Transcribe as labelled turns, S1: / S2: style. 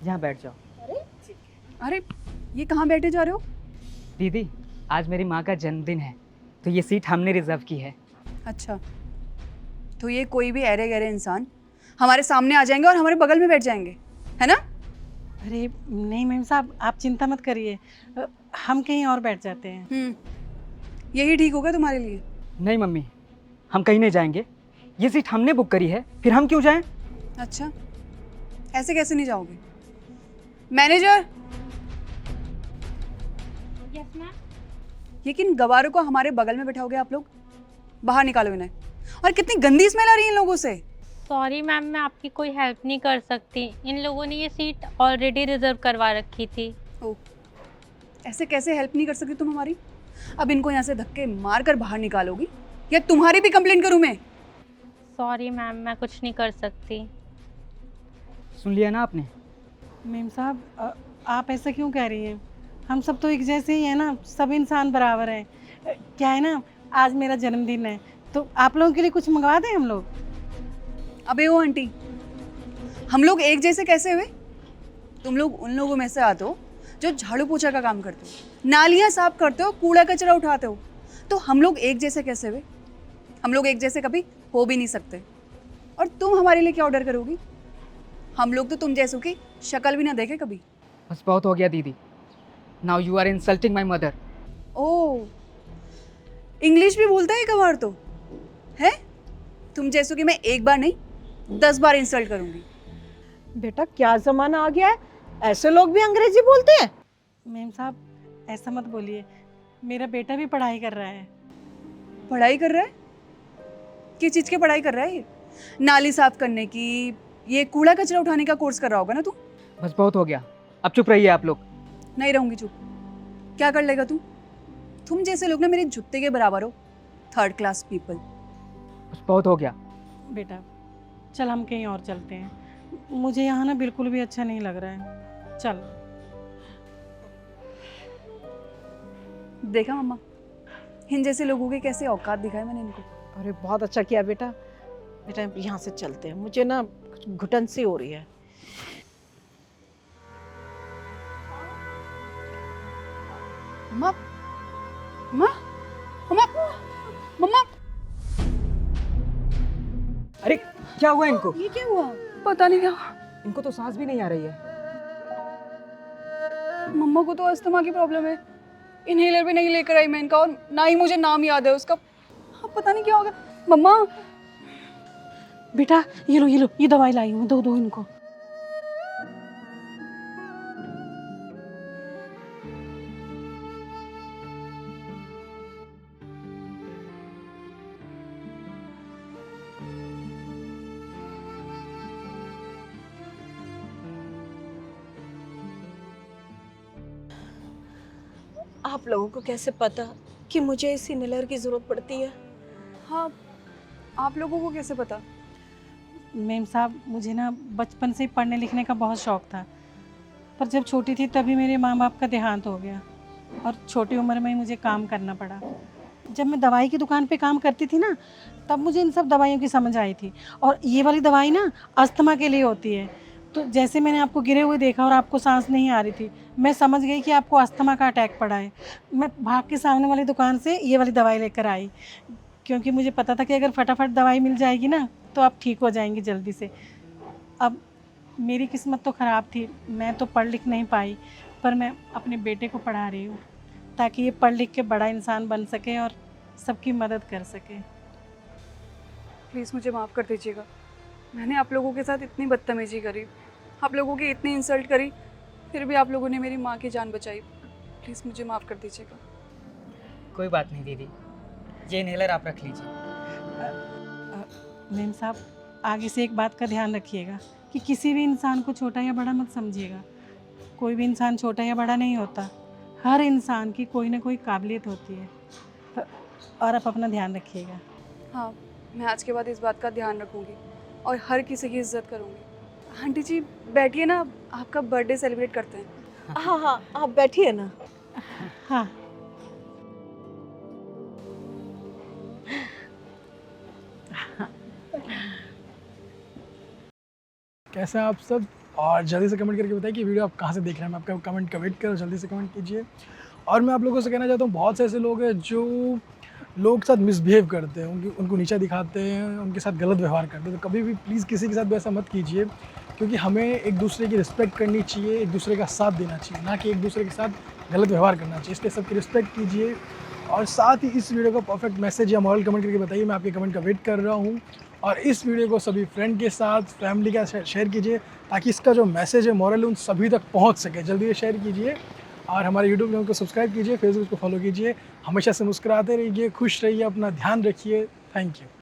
S1: यहाँ बैठ जाओ।
S2: अरे ये कहाँ बैठे जा रहे हो?
S1: दीदी, आज मेरी माँ का जन्मदिन है, तो ये सीट हमने रिजर्व की है।
S2: अच्छा, तो ये कोई भी ऐरे गहरे इंसान हमारे सामने आ जाएंगे और हमारे बगल में बैठ जाएंगे, है ना?
S3: अरे नहीं मैम साहब, आप चिंता मत करिए। हम कहीं और बैठ जाते हैं।
S2: यही ठीक होगा तुम्हारे लिए।
S1: नहीं मम्मी, हम कहीं नहीं जाएंगे। ये सीट हमने बुक करी है, फिर हम क्यों जाएं?
S2: अच्छा, ऐसे कैसे नहीं जाओगे? Manager,
S4: yes ma'am.
S2: ये किन गवारों को हमारे बगल में बैठाओगे आप लोग? बाहर निकालो इन्हें। और कितनी गंदी स्मेल आ रही है इन लोगों से।
S4: सॉरी मैम, मैं आपकी कोई हेल्प नहीं कर सकती। इन लोगों ने ये सीट ऑलरेडी रिजर्व करवा रखी थी।
S2: ओ, ऐसे कैसे हेल्प नहीं कर सकती तुम हमारी? अब इनको यहाँ से धक्के मार कर बाहर निकालोगी या तुम्हारी भी कंप्लेंट करूँ मैं?
S4: सॉरी मैम, मैं कुछ नहीं कर सकती।
S1: सुन लिया ना आपने?
S3: मैम साहब, आप ऐसा क्यों कह रही हैं? हम सब तो एक जैसे ही हैं ना, सब इंसान बराबर हैं। क्या है ना, आज मेरा जन्मदिन है, तो आप लोगों के लिए कुछ मंगवा दें हम लोग?
S2: अबे ओ आंटी, हम लोग एक जैसे कैसे हुए? तुम लोग उन लोगों में से आते हो जो झाड़ू पोछा का काम करते हो, नालियाँ साफ करते हो, कूड़ा कचरा उठाते हो, तो हम लोग एक जैसे कैसे हुए? हम लोग एक जैसे कभी हो भी नहीं सकते। और तुम हमारे लिए क्या ऑर्डर करोगी? हम लोग तो तुम जैसों की शक्ल भी ना देखे कभी।
S1: बस बहुत हो गया दीदी। Now you are insulting my mother.
S2: Oh, English भी बोलता है कबार तो है? तुम जैसों की मैं एक बार नहीं 10 बार इंसल्ट करूंगी।
S5: बेटा क्या जमाना आ गया है, ऐसे लोग भी अंग्रेजी बोलते हैं?
S3: मैम साहब, ऐसा मत बोलिए। मेरा बेटा भी पढ़ाई कर रहा है।
S2: पढ़ाई कर रहा है? किस चीज़ की पढ़ाई कर रहा है ये? नाली साफ करने की, ये कूड़ा कचरा उठाने का कोर्स कर रहा होगा ना तू?
S1: बस बहुत हो गया, अब चुप रहिए आप लोग।
S2: नहीं रहूंगी चुप। क्या कर लेगा तू? तुम जैसे लोग ना मेरे जुत्ते के बराबर हो, थर्ड क्लास पीपल।
S1: बस बहुत हो गया।
S3: बेटा चल, हम कहीं और चलते हैं। मुझे यहाँ ना बिल्कुल भी अच्छा नहीं लग रहा है। चल।
S2: देखा मम्मा, इन जैसे लोगों के कैसे औकात दिखाए मैंने इनको।
S5: अरे बहुत अच्छा किया बेटा। बेटा यहाँ से चलते हैं, मुझे ना घुटन सी हो रही है।
S2: मम्मा, मम्मा, मम्मा, मम्मा,
S1: अरे क्या हुआ इनको?
S2: ये क्या हुआ? पता नहीं क्या।
S1: इनको तो सांस भी नहीं आ रही है।
S2: मम्मा को तो अस्थमा की प्रॉब्लम है। इनहेलर भी नहीं लेकर आई मैं इनका, और ना ही मुझे नाम याद है उसका। हाँ, पता नहीं क्या होगा। मम्मा,
S3: बेटा ये लो ये लो, ये दवाई लाई हूँ, दो दो इनको।
S5: आप लोगों को कैसे पता कि मुझे इस इनहेलर की जरूरत पड़ती है?
S2: हाँ, आप लोगों को कैसे पता?
S3: मैम साहब, मुझे ना बचपन से ही पढ़ने लिखने का बहुत शौक था, पर जब छोटी थी तभी मेरे माँ बाप का देहांत हो गया और छोटी उम्र में ही मुझे काम करना पड़ा। जब मैं दवाई की दुकान पे काम करती थी ना, तब मुझे इन सब दवाइयों की समझ आई थी। और ये वाली दवाई ना अस्थमा के लिए होती है। तो जैसे मैंने आपको गिरे हुए देखा और आपको सांस नहीं आ रही थी, मैं समझ गई कि आपको अस्थमा का अटैक पड़ा है। मैं भाग के सामने वाली दुकान से ये वाली दवाई लेकर आई, क्योंकि मुझे पता था कि अगर फटाफट दवाई मिल जाएगी ना तो आप ठीक हो जाएंगी जल्दी से। अब मेरी किस्मत तो ख़राब थी, मैं तो पढ़ लिख नहीं पाई, पर मैं अपने बेटे को पढ़ा रही हूँ ताकि ये पढ़ लिख के बड़ा इंसान बन सके और सबकी मदद कर सके।
S2: प्लीज़ मुझे माफ़ कर दीजिएगा। मैंने आप लोगों के साथ इतनी बदतमीजी करी, आप लोगों की इतनी इंसल्ट करी, फिर भी आप लोगों ने मेरी माँ की जान बचाई। प्लीज़ मुझे माफ़ कर दीजिएगा।
S1: कोई बात नहीं दीदी, ये इनहेलर आप रख लीजिए।
S3: मैम साहब, आगे से एक बात का ध्यान रखिएगा कि किसी भी इंसान को छोटा या बड़ा मत समझिएगा। कोई भी इंसान छोटा या बड़ा नहीं होता, हर इंसान की कोई ना कोई काबिलियत होती है। और आप अपना ध्यान रखिएगा।
S2: हाँ, मैं आज के बाद इस बात का ध्यान रखूँगी और हर किसी की इज्जत करूँगी। आंटी जी बैठिए ना, आपका बर्थडे सेलिब्रेट करते हैं।
S5: हाँ हाँ, आप बैठिए ना।
S3: हाँ।
S6: कैसे आप सब? और जल्दी से कमेंट करके बताइए कि वीडियो आप कहाँ से देख रहे हैं। मैं आपका कमेंट का वेट कर रहा हूँ, जल्दी से कमेंट कीजिए। और मैं आप लोगों से कहना चाहता हूँ, बहुत से ऐसे लोग हैं जो लोगों के साथ मिसबिहेव करते हैं, उनको नीचा दिखाते हैं, उनके साथ गलत व्यवहार करते हैं। तो कभी भी प्लीज़ किसी के साथ भी ऐसा मत कीजिए, क्योंकि हमें एक दूसरे की रिस्पेक्ट करनी चाहिए, एक दूसरे का साथ देना चाहिए, ना कि एक दूसरे के साथ गलत व्यवहार करना चाहिए। इसलिए सबकी रिस्पेक्ट कीजिए और साथ ही इस वीडियो का परफेक्ट मैसेज या मॉरल कमेंट करके बताइए। मैं आपके कमेंट का वेट कर रहा हूँ। और इस वीडियो को सभी फ्रेंड के साथ, फैमिली के साथ शेयर कीजिए, ताकि इसका जो मैसेज है, मॉरल है, उन सभी तक पहुँच सके। जल्दी से शेयर कीजिए और हमारे यूट्यूब चैनल को सब्सक्राइब कीजिए, फेसबुक को फॉलो कीजिए। हमेशा से मुस्कुराते रहिए, खुश रहिए, अपना ध्यान रखिए। Thank you.